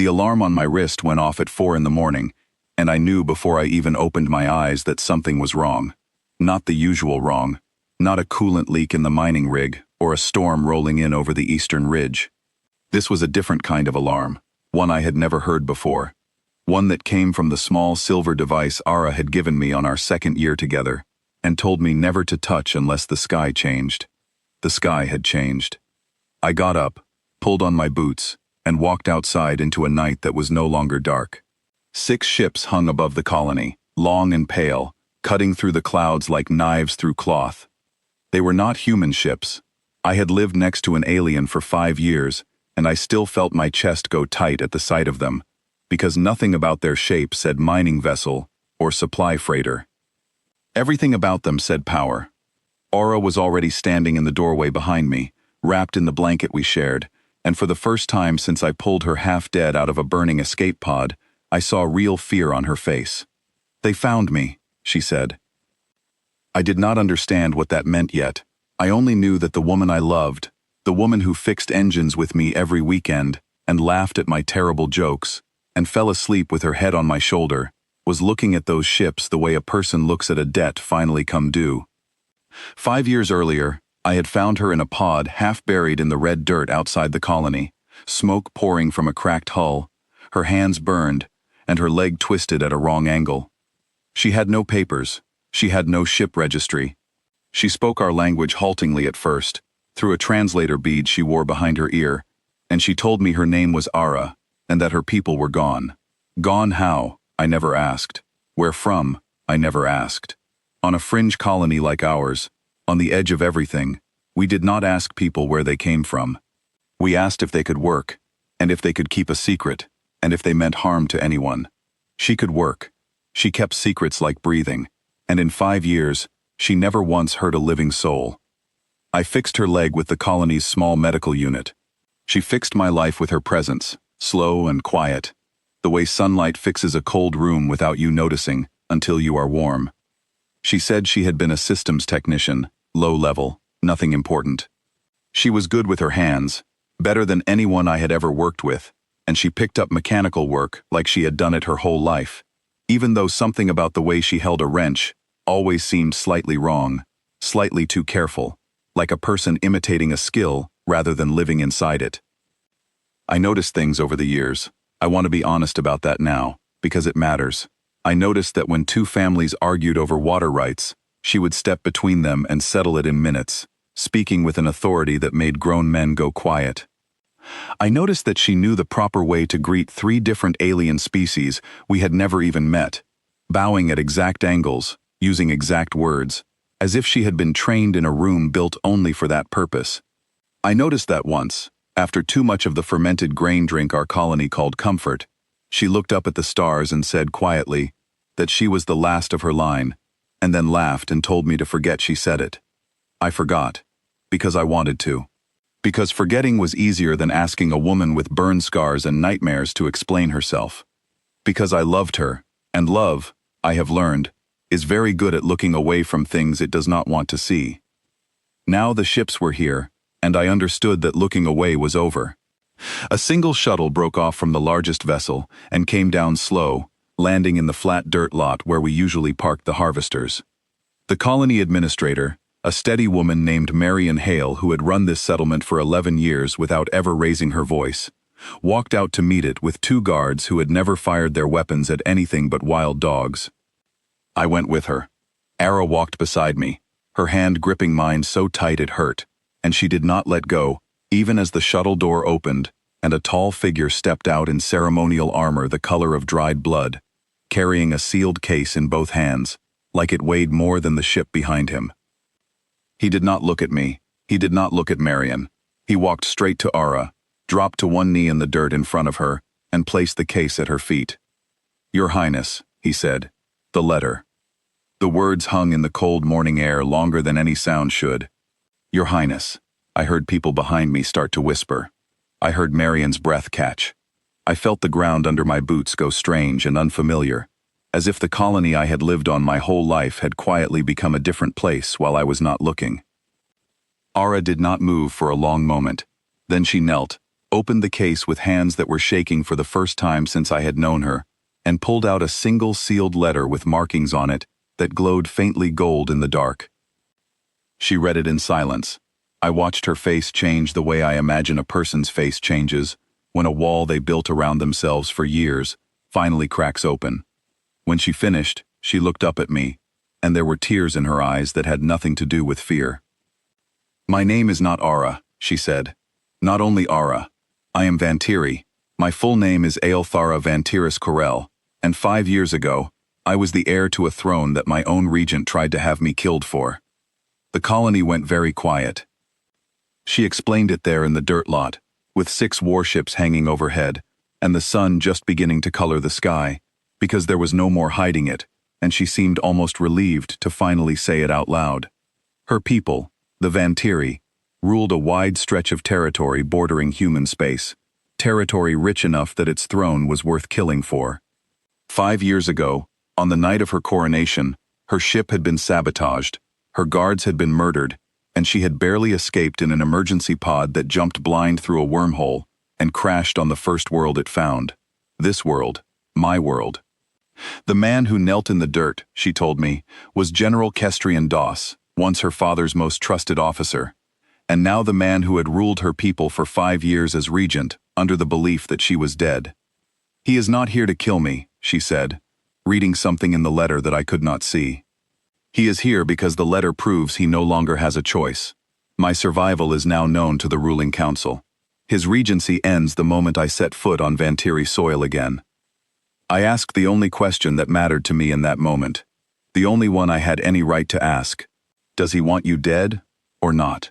The alarm on my wrist went off at 4 in the morning, and I knew before I even opened my eyes that something was wrong. Not the usual wrong. Not a coolant leak in the mining rig, or a storm rolling in over the eastern ridge. This was a different kind of alarm, one I had never heard before. One that came from the small silver device Ara had given me on our second year together, and told me never to touch unless the sky changed. The sky had changed. I got up, pulled on my boots, and walked outside into a night that was no longer dark. 6 ships hung above the colony, long and pale, cutting through the clouds like knives through cloth. They were not human ships. I had lived next to an alien for 5 years, and I still felt my chest go tight at the sight of them, because nothing about their shape said mining vessel or supply freighter. Everything about them said power. Aura was already standing in the doorway behind me, wrapped in the blanket we shared, and for the first time since I pulled her half dead out of a burning escape pod, I saw real fear on her face. "They found me," she said. I did not understand what that meant yet. I only knew that the woman I loved, the woman who fixed engines with me every weekend and laughed at my terrible jokes and fell asleep with her head on my shoulder, was looking at those ships the way a person looks at a debt finally come due. 5 years earlier, I had found her in a pod half buried in the red dirt outside the colony, smoke pouring from a cracked hull, her hands burned, and her leg twisted at a wrong angle. She had no papers. She had no ship registry. She spoke our language haltingly at first, through a translator bead she wore behind her ear, and she told me her name was Ara, and that her people were gone. Gone how? I never asked. Where from? I never asked. On a fringe colony like ours, on the edge of everything, we did not ask people where they came from. We asked if they could work, and if they could keep a secret, and if they meant harm to anyone. She could work. She kept secrets like breathing, and in 5 years, she never once hurt a living soul. I fixed her leg with the colony's small medical unit. She fixed my life with her presence, slow and quiet, the way sunlight fixes a cold room without you noticing until you are warm. She said she had been a systems technician, low level, nothing important. She was good with her hands, better than anyone I had ever worked with, and she picked up mechanical work like she had done it her whole life, even though something about the way she held a wrench always seemed slightly wrong, slightly too careful, like a person imitating a skill rather than living inside it. I noticed things over the years. I want to be honest about that now, because it matters. I noticed that when 2 families argued over water rights, she would step between them and settle it in minutes, speaking with an authority that made grown men go quiet. I noticed that she knew the proper way to greet 3 different alien species we had never even met, bowing at exact angles, using exact words, as if she had been trained in a room built only for that purpose. I noticed that once, after too much of the fermented grain drink our colony called comfort, she looked up at the stars and said quietly that she was the last of her line, and then laughed and told me to forget she said it. I forgot, because I wanted to. Because forgetting was easier than asking a woman with burn scars and nightmares to explain herself. Because I loved her, and love, I have learned, is very good at looking away from things it does not want to see. Now the ships were here, and I understood that looking away was over. A single shuttle broke off from the largest vessel and came down slow, landing in the flat dirt lot where we usually parked the harvesters. The colony administrator, a steady woman named Marion Hale who had run this settlement for 11 years without ever raising her voice, walked out to meet it with 2 guards who had never fired their weapons at anything but wild dogs. I went with her. Ara walked beside me, her hand gripping mine so tight it hurt, and she did not let go, even as the shuttle door opened and a tall figure stepped out in ceremonial armor the color of dried blood, carrying a sealed case in both hands, like it weighed more than the ship behind him. He did not look at me. He did not look at Marion. He walked straight to Ara, dropped to one knee in the dirt in front of her, and placed the case at her feet. "Your Highness," he said. "The letter." The words hung in the cold morning air longer than any sound should. "Your Highness." I heard people behind me start to whisper. I heard Marion's breath catch. I felt the ground under my boots go strange and unfamiliar, as if the colony I had lived on my whole life had quietly become a different place while I was not looking. Ara did not move for a long moment. Then she knelt, opened the case with hands that were shaking for the first time since I had known her, and pulled out a single sealed letter with markings on it that glowed faintly gold in the dark. She read it in silence. I watched her face change the way I imagine a person's face changes when a wall they built around themselves for years finally cracks open. When she finished, she looked up at me, and there were tears in her eyes that had nothing to do with fear. "My name is not Ara," she said. "Not only Ara. I am Vantiri. My full name is Aelthara Vantiris Corel, and 5 years ago, I was the heir to a throne that my own regent tried to have me killed for." The colony went very quiet. She explained it there in the dirt lot, with 6 warships hanging overhead, and the sun just beginning to color the sky, because there was no more hiding it, and she seemed almost relieved to finally say it out loud. Her people, the Vantiri, ruled a wide stretch of territory bordering human space, territory rich enough that its throne was worth killing for. 5 years ago, on the night of her coronation, her ship had been sabotaged, her guards had been murdered, and she had barely escaped in an emergency pod that jumped blind through a wormhole and crashed on the first world it found. This world, my world. The man who knelt in the dirt, she told me, was General Kestrian Doss, once her father's most trusted officer, and now the man who had ruled her people for 5 years as regent under the belief that she was dead. "He is not here to kill me," she said, reading something in the letter that I could not see. "He is here because the letter proves he no longer has a choice. My survival is now known to the ruling council. His regency ends the moment I set foot on Vantiri soil again." I asked the only question that mattered to me in that moment, the only one I had any right to ask. "Does he want you dead, or not?"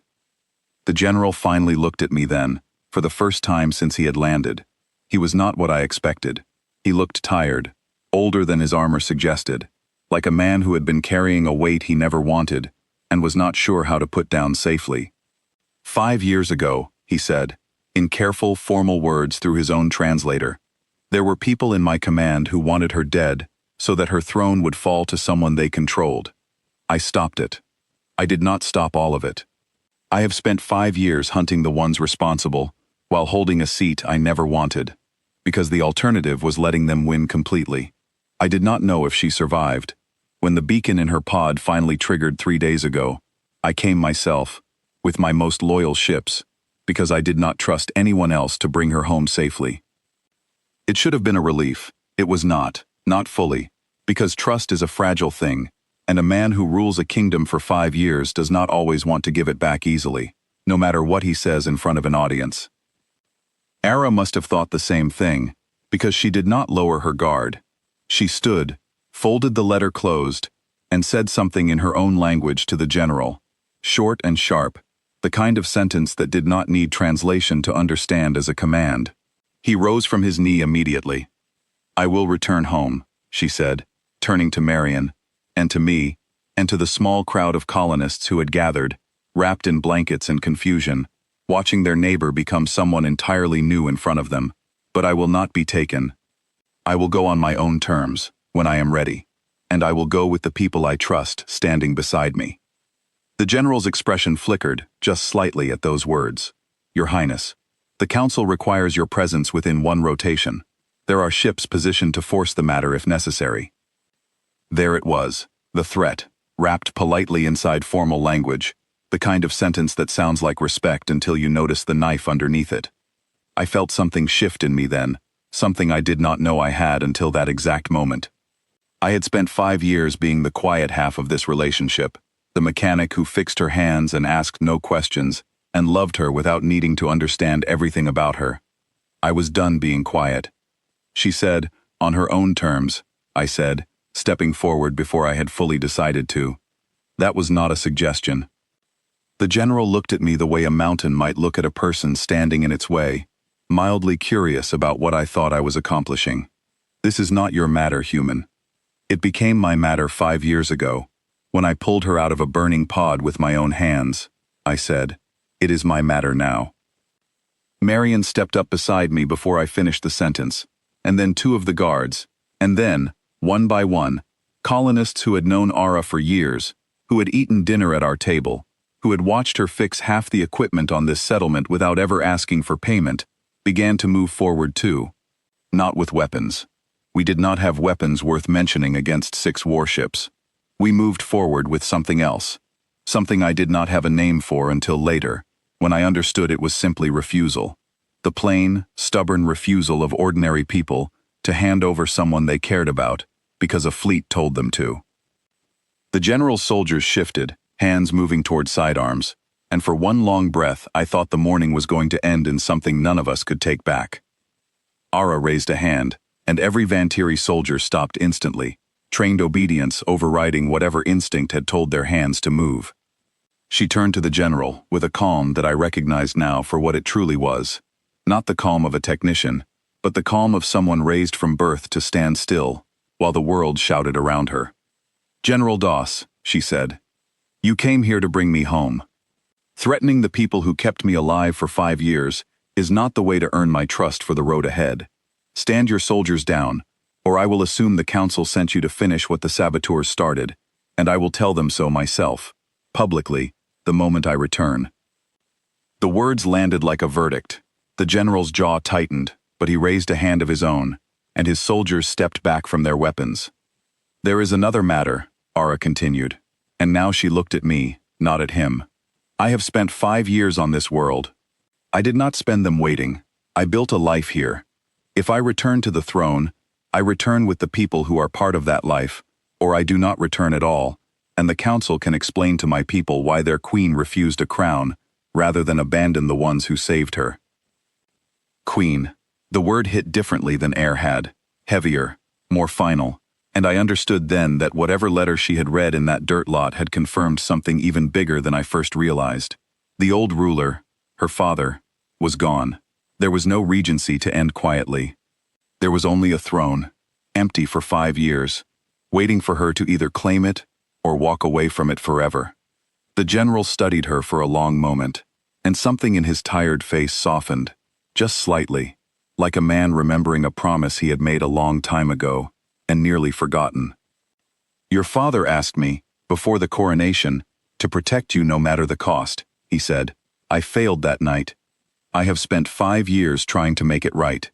The general finally looked at me then, for the first time since he had landed. He was not what I expected. He looked tired, older than his armor suggested, like a man who had been carrying a weight he never wanted, and was not sure how to put down safely. "5 years ago," he said, in careful, formal words through his own translator, "there were people in my command who wanted her dead so that her throne would fall to someone they controlled. I stopped it. I did not stop all of it. I have spent 5 years hunting the ones responsible, while holding a seat I never wanted, because the alternative was letting them win completely. I did not know if she survived. When the beacon in her pod finally triggered 3 days ago, I came myself, with my most loyal ships, because I did not trust anyone else to bring her home safely. It should have been a relief. It was not fully, because trust is a fragile thing, and a man who rules a kingdom for 5 years does not always want to give it back easily, no matter what he says in front of an audience. Ara must have thought the same thing, because she did not lower her guard. She stood, folded the letter closed, and said something in her own language to the general, short and sharp, the kind of sentence that did not need translation to understand as a command. He rose from his knee immediately. "I will return home," she said, turning to Marion, and to me, and to the small crowd of colonists who had gathered, wrapped in blankets and confusion, watching their neighbor become someone entirely new in front of them. "But I will not be taken. I will go on my own terms, when I am ready, and I will go with the people I trust standing beside me." The general's expression flickered, just slightly at those words. "Your Highness, the council requires your presence within 1 rotation. There are ships positioned to force the matter if necessary." There it was, the threat, wrapped politely inside formal language, the kind of sentence that sounds like respect until you notice the knife underneath it. I felt something shift in me then, something I did not know I had until that exact moment. I had spent 5 years being the quiet half of this relationship, the mechanic who fixed her hands and asked no questions, and loved her without needing to understand everything about her. I was done being quiet. She said, "On her own terms," I said, stepping forward before I had fully decided to. That was not a suggestion. The general looked at me the way a mountain might look at a person standing in its way, mildly curious about what I thought I was accomplishing. "This is not your matter, human. It became my matter 5 years ago, when I pulled her out of a burning pod with my own hands," I said. "It is my matter now." Marion stepped up beside me before I finished the sentence, and then 2 of the guards, and then, one by one, colonists who had known Ara for years, who had eaten dinner at our table, who had watched her fix half the equipment on this settlement without ever asking for payment, began to move forward too. Not with weapons. We did not have weapons worth mentioning against 6 warships. We moved forward with something else. Something I did not have a name for until later, when I understood it was simply refusal. The plain, stubborn refusal of ordinary people to hand over someone they cared about because a fleet told them to. The general's soldiers shifted, hands moving toward sidearms, and for one long breath I thought the morning was going to end in something none of us could take back. Ara raised a hand, and every Vantiri soldier stopped instantly, trained obedience overriding whatever instinct had told their hands to move. She turned to the general with a calm that I recognized now for what it truly was. Not the calm of a technician, but the calm of someone raised from birth to stand still, while the world shouted around her. "General Doss," she said, "you came here to bring me home. Threatening the people who kept me alive for 5 years is not the way to earn my trust for the road ahead. Stand your soldiers down, or I will assume the council sent you to finish what the saboteurs started, and I will tell them so myself, publicly, the moment I return." The words landed like a verdict. The general's jaw tightened, but he raised a hand of his own, and his soldiers stepped back from their weapons. "There is another matter," Ara continued, and now she looked at me, not at him. "I have spent 5 years on this world. I did not spend them waiting. I built a life here. If I return to the throne, I return with the people who are part of that life, or I do not return at all, and the council can explain to my people why their queen refused a crown, rather than abandon the ones who saved her." Queen. The word hit differently than air had, heavier, more final, and I understood then that whatever letter she had read in that dirt lot had confirmed something even bigger than I first realized. The old ruler, her father, was gone. There was no regency to end quietly. There was only a throne, empty for 5 years, waiting for her to either claim it or walk away from it forever. The general studied her for a long moment, and something in his tired face softened, just slightly, like a man remembering a promise he had made a long time ago and nearly forgotten. "Your father asked me, before the coronation, to protect you no matter the cost," he said. "I failed that night. I have spent 5 years trying to make it right.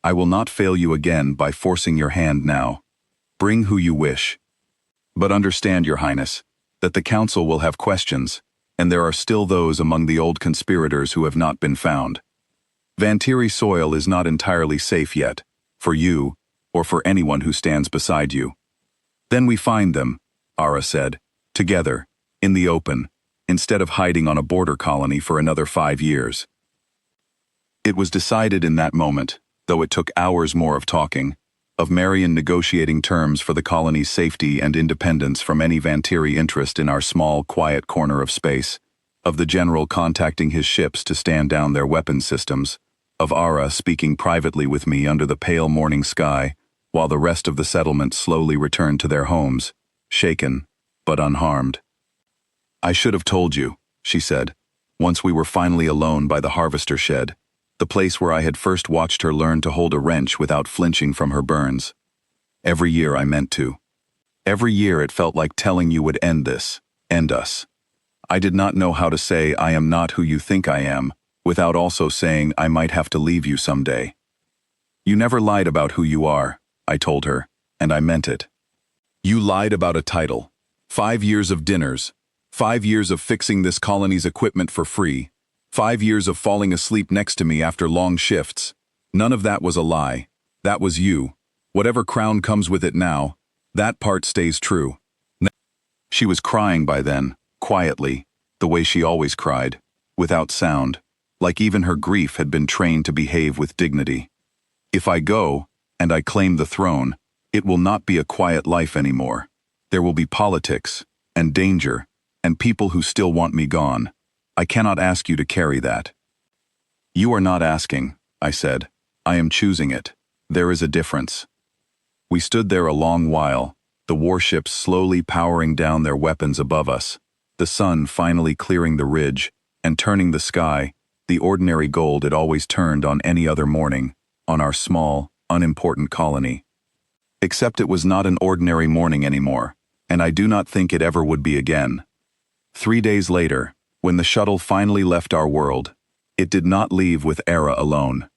I will not fail you again by forcing your hand now. Bring who you wish. But understand, Your Highness, that the council will have questions, and there are still those among the old conspirators who have not been found. Vantiri soil is not entirely safe yet, for you, or for anyone who stands beside you. Then we find them," Ara said, "together, in the open, instead of hiding on a border colony for another 5 years." It was decided in that moment, though it took hours more of talking, of Marion negotiating terms for the colony's safety and independence from any Vantiri interest in our small, quiet corner of space, of the general contacting his ships to stand down their weapons systems, of Ara speaking privately with me under the pale morning sky, while the rest of the settlement slowly returned to their homes, shaken, but unharmed. "I should have told you," she said, once we were finally alone by the harvester shed, the place where I had first watched her learn to hold a wrench without flinching from her burns. "Every year I meant to. Every year it felt like telling you would end this, end us. I did not know how to say I am not who you think I am, without also saying I might have to leave you someday. You never lied about who you are," I told her, and I meant it. "You lied about a title. 5 years of dinners. 5 years of fixing this colony's equipment for free. 5 years of falling asleep next to me after long shifts. None of that was a lie. That was you. Whatever crown comes with it now, that part stays true." She was crying by then, quietly, the way she always cried, without sound, like even her grief had been trained to behave with dignity. "If I go, and I claim the throne, it will not be a quiet life anymore. There will be politics, and danger, and people who still want me gone. I cannot ask you to carry that." "You are not asking," I said. "I am choosing it. There is a difference." We stood there a long while, the warships slowly powering down their weapons above us, the sun finally clearing the ridge and turning the sky, the ordinary gold it always turned on any other morning, on our small, unimportant colony. Except it was not an ordinary morning anymore, and I do not think it ever would be again. 3 days later, when the shuttle finally left our world, it did not leave with Era alone.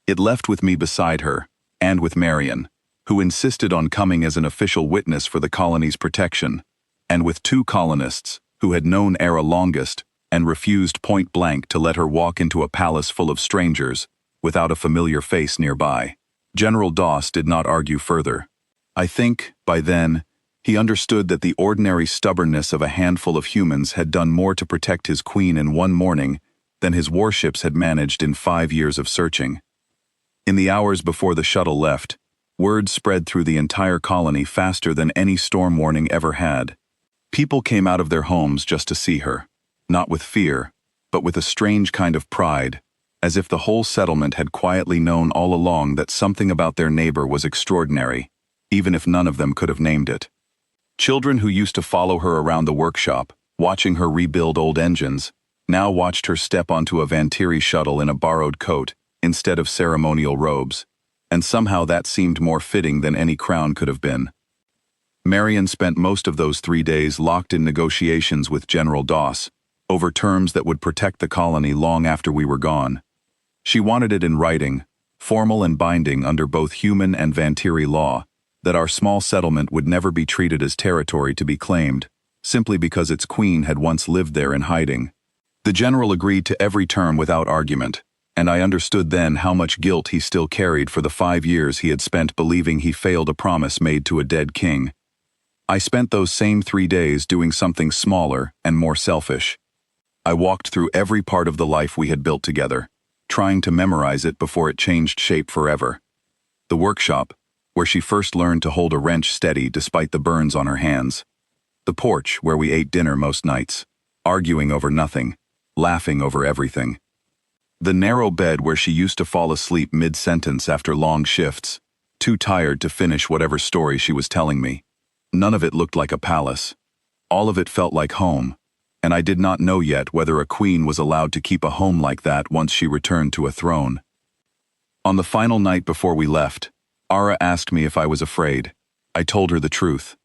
It left with me beside her, and with Marion, who insisted on coming as an official witness for the colony's protection, and with two colonists, who had known Era longest, and refused point-blank to let her walk into a palace full of strangers, without a familiar face nearby. General Doss did not argue further. I think, by then, he understood that the ordinary stubbornness of a handful of humans had done more to protect his queen in one morning than his warships had managed in 5 years of searching. In the hours before the shuttle left, word spread through the entire colony faster than any storm warning ever had. People came out of their homes just to see her, not with fear, but with a strange kind of pride, as if the whole settlement had quietly known all along that something about their neighbor was extraordinary, even if none of them could have named it. Children who used to follow her around the workshop, watching her rebuild old engines, now watched her step onto a Vantiri shuttle in a borrowed coat instead of ceremonial robes, and somehow that seemed more fitting than any crown could have been. Marion spent most of those 3 days locked in negotiations with General Doss over terms that would protect the colony long after we were gone. She wanted it in writing, formal and binding under both human and Vantiri law, that our small settlement would never be treated as territory to be claimed, simply because its queen had once lived there in hiding. The general agreed to every term without argument, and I understood then how much guilt he still carried for the 5 years he had spent believing he failed a promise made to a dead king. I spent those same 3 days doing something smaller and more selfish. I walked through every part of the life we had built together, trying to memorize it before it changed shape forever. The workshop, where she first learned to hold a wrench steady despite the burns on her hands. The porch, where we ate dinner most nights, arguing over nothing, laughing over everything. The narrow bed where she used to fall asleep mid-sentence after long shifts, too tired to finish whatever story she was telling me. None of it looked like a palace. All of it felt like home, and I did not know yet whether a queen was allowed to keep a home like that once she returned to a throne. On the final night before we left, Ara asked me if I was afraid. I told her the truth.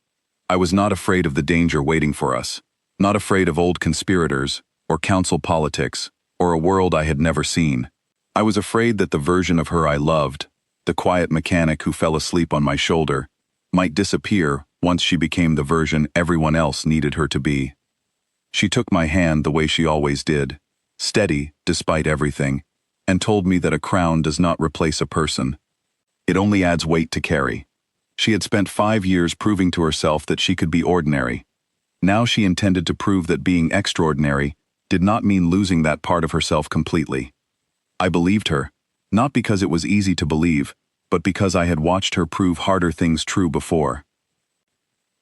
I was not afraid of the danger waiting for us, not afraid of old conspirators, or council politics, or a world I had never seen. I was afraid that the version of her I loved, the quiet mechanic who fell asleep on my shoulder, might disappear once she became the version everyone else needed her to be. She took my hand the way she always did, steady despite everything, and told me that a crown does not replace a person. It only adds weight to carry. She had spent 5 years proving to herself that she could be ordinary. Now she intended to prove that being extraordinary did not mean losing that part of herself completely. I believed her, not because it was easy to believe, but because I had watched her prove harder things true before.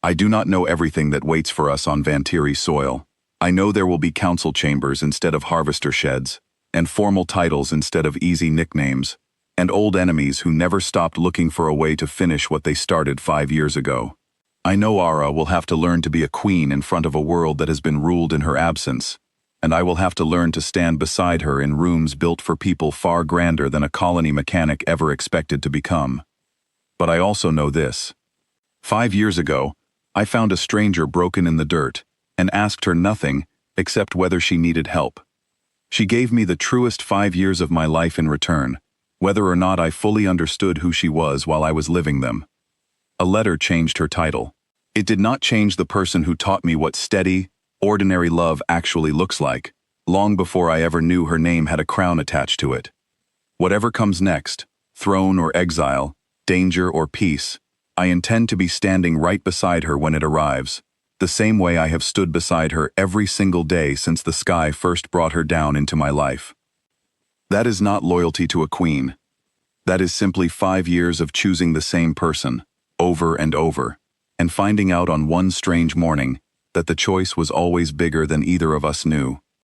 I do not know everything that waits for us on Vantiri soil. I know there will be council chambers instead of harvester sheds, and formal titles instead of easy nicknames, and old enemies who never stopped looking for a way to finish what they started 5 years ago. I know Ara will have to learn to be a queen in front of a world that has been ruled in her absence, and I will have to learn to stand beside her in rooms built for people far grander than a colony mechanic ever expected to become. But I also know this. 5 years ago, I found a stranger broken in the dirt, and asked her nothing except whether she needed help. She gave me the truest 5 years of my life in return, whether or not I fully understood who she was while I was living them. A letter changed her title. It did not change the person who taught me what steady, ordinary love actually looks like, long before I ever knew her name had a crown attached to it. Whatever comes next, throne or exile, danger or peace, I intend to be standing right beside her when it arrives, the same way I have stood beside her every single day since the sky first brought her down into my life. That is not loyalty to a queen. That is simply 5 years of choosing the same person, over and over, and finding out on one strange morning that the choice was always bigger than either of us knew.